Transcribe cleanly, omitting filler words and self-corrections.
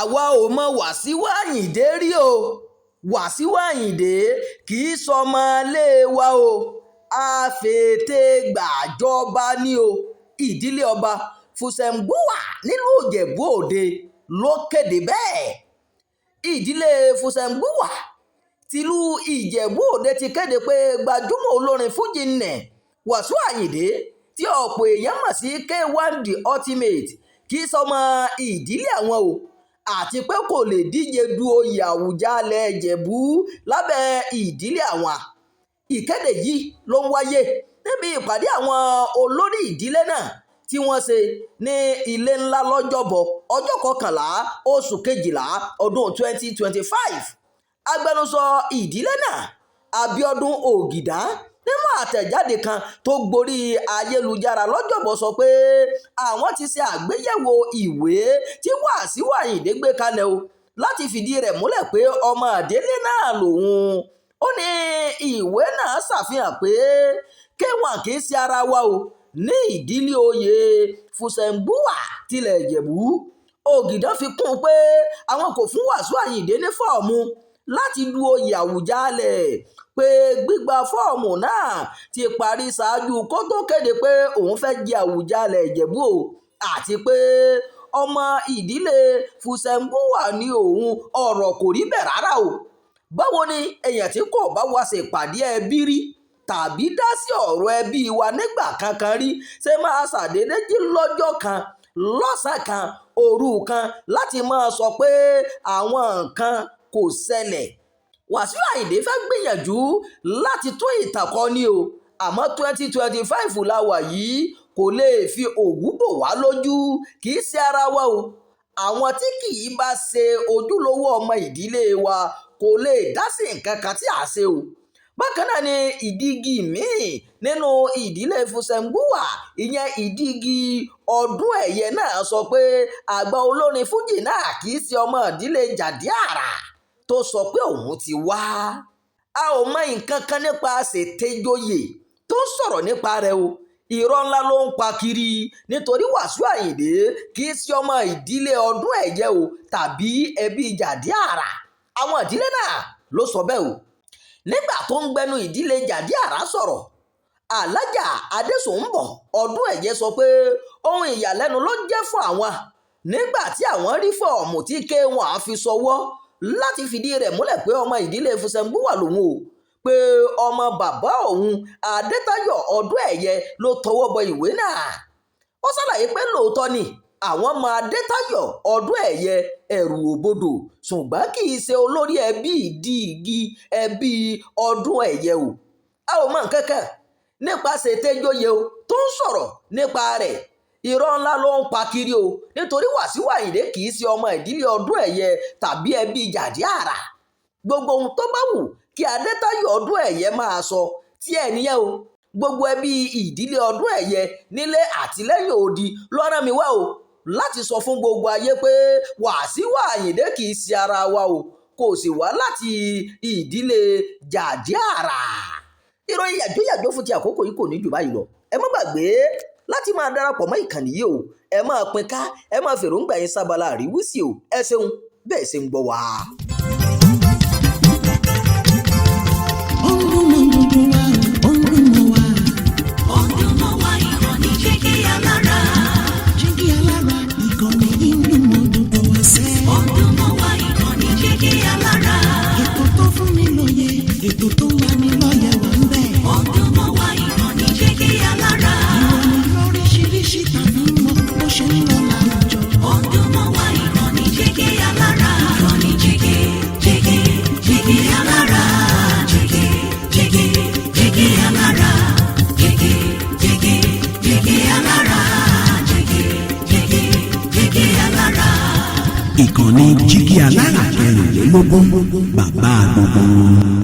àwa ò mọ Wàsíù Àyìndé rí o. Wàsíù Àyìndé kì í sọmọ ilé wa o. Afètègbàjọba ni o. Ìdílé ọba Fùsẹ̀ǹgbùwà nílùú Ìjẹ̀bú Òde ló kéde bẹ́ẹ̀. Ìdílé Fùsẹ̀ǹgbùwà tìlú Ìjẹ̀bú Òde ti kéde pé gbajúmọ̀ olórin fújì nne Wàsíù Àyìndé tí ọ̀pọ̀ èèyàn mọ̀ sí K1 The Ultimate kì í sọmọ ìdílé àwọn o, àti pé kò lè díje du oyè Àwùjalẹ̀ Ìjẹ̀bú lábẹ́ ìdílé àwọn. Ìkéde yìí ló ń wáyé níbi ìpàdé àwọn olórí ìdílé náà tí wọ́n ṣe ní ilé ńlá lọ́jọ́bọ̀ ọjọ́ 11 oṣù kejìlá ọdún 2025. Agbẹnusọ ìdílé náà Abíọ́dún Ògìdá nínú àtẹ̀jáde kan tó gborí ayélujára lọ́jọ́bọ̀ sọ pé àwọn ti ṣe àgbéyẹ̀wò ìwé tí Wàsíù Àyìndé gbé kalẹ̀ o láti fìdí rẹ̀ múlẹ̀ pé ọmọ àdélé náà lòun. Ó ní ìwé náà ṣàfihàn pé K1 kì í ṣe ara wa o ní ìdílé oyè Fùsẹ̀ǹgbùwà tilẹ̀ Ìjẹ̀bú. Ògìdá fi kún un pé àwọn kò fún Wàsíù Àyìndé ní fọ́ọ̀mù láti du oyè Àwùjalẹ̀, pé gbígba fọ́ọ̀mù náà ti parí ṣáájú kó tó kéde pé òun fẹ́ jẹ Àwùjalẹ̀ Ìjẹ̀bú o, àti pé ọmọ ìdílé Fùsẹ̀ǹgbùwà ni òun. Ọ̀rọ̀ kò rí bẹ́ẹ̀ rárá o. Báwo ni èèyàn tí kò bá wá ṣèpàdé ẹbí rí tàbí dá sí ọ̀rọ̀ ẹbí wa nígbà kankan rí ṣe máa ṣàdédé jí lọ́jọ́ kan, lọ́sàn kan, òru kan láti máa sọ pé àwọn nǹkan kò ṣẹlẹ̀? Wàsíù Àyìndé fẹ́ gbìyànjú láti tún ìtàn kọ ni o, àmọ́ 2025 la wà yìí, kò lè fi òwú bò wá lójú. Kì í ṣe ara wa o. Àwọn tí kì í bá ṣe ojúlówó ọmọ ìdílé wa kò lè dá sí nǹkan kan tí a ṣe o. Bákan náà ni ìdígi míì nínú ìdílé Fùsẹ̀ǹgbùwà, ìyẹn ìdígi ọdún ẹ̀yẹ náà sọ pé àgbà olórin fújì náà kì í ṣe ọmọ ìdílé Jàdí Àrà tó sọ pé òun ti wá. A ò mọ nǹkan kan nípa ṣètẹ́jọyè tó ń sọ̀rọ̀ nípa rẹ̀ o. Irọ́ ńlá ló ń pa kiri, nítorí Wàsíù Àyìndé kì í ṣe ọmọ ìdílé ọdún ẹ̀yẹ o tàbí ẹbí Jàdí Àrà. Àwọn ìdílé náà ló sọ bẹ́ẹ̀ o. Nígbà tó ń gbẹnu ìdílé Jàdí Àrà sọ̀rọ̀, Alájà Adésùnbọ̀ ọdún ẹ̀yẹ sọ pé ohun ìyàlẹ́nu ló jẹ́ fún àwọn nígbà tí àwọn rí fọ́ọ̀mù tí K1 fi ṣọwọ́ láti fìdí rẹ̀ múlẹ̀ pé ọmọ ìdílé Fùsẹ̀ǹgbùwà lòun o, pé ọmọ bàbá òun Adétayọ̀ ọdún ẹ̀yẹ ló tọwọ́ bọ ìwé náà. Ó ṣàlàyé pé lóòótọ́ ni àwọn ọmọ Adétayọ̀ ọdún ẹ̀yẹ ẹ̀rù òbodò, ṣùgbọ́n kì í ṣe olórí ẹbí ìdígi ẹbí ọdún ẹ̀yẹ o. A ò mọ nǹkan kan nípa ṣètẹ́jọyè o tó ń sọ̀rọ̀ nípa rẹ̀. Irọ́ ńlá ló ń pa kiri o, nítorí Wàsíù Àyìndé kì í ṣe ọmọ ìdílé ọdún ẹ̀yẹ tàbí ẹbí Jàdí Àrà. Gbogbo ohun tó bá wù kí Adétayọ̀ ọdún ẹ̀yẹ máa sọ tí ẹ̀ níyẹn o. Gbogbo ẹbí ìdílé ọdún ẹ̀yẹ nílé àti lẹ́yìn odi ló rán mi wá o láti sọ fún gbogbo ayé pé Wàsíù Àyìndé kì í ṣe ara wa o, kò sì wá láti ìdílé Jàdí Àrà. Ìròyìn yàjóyàjó fún ti àkókò yìí kò ní jù báyìí lọ. Ẹ má gbàgbé láti máa darapọ̀ mọ́ ìkànnì yìí o. Ẹ máa pín ká, ẹ máa fèròǹgbà yín sábàlá àríwísí o. Ẹ ṣeun bẹ́ẹ̀ ṣe ń gbọ́ wá. Ètò tó wà ní lọ́yẹ̀ wà ń bẹ̀. Ọdún mọ́ wá ìkànnì Jígí Alára. Ìròyìn lóríṣiríṣi tàbí mọ́ bó ṣe ń lọ láwùjọ. Ọdún mọ́ wá ìkànnì Jígí Alára. Ìkànnì Jígí Alára. Jígí Alára. Jígí Alára. Jígí Alára. Ìkànnì Jígí Alára 24 bàbá gbogbo.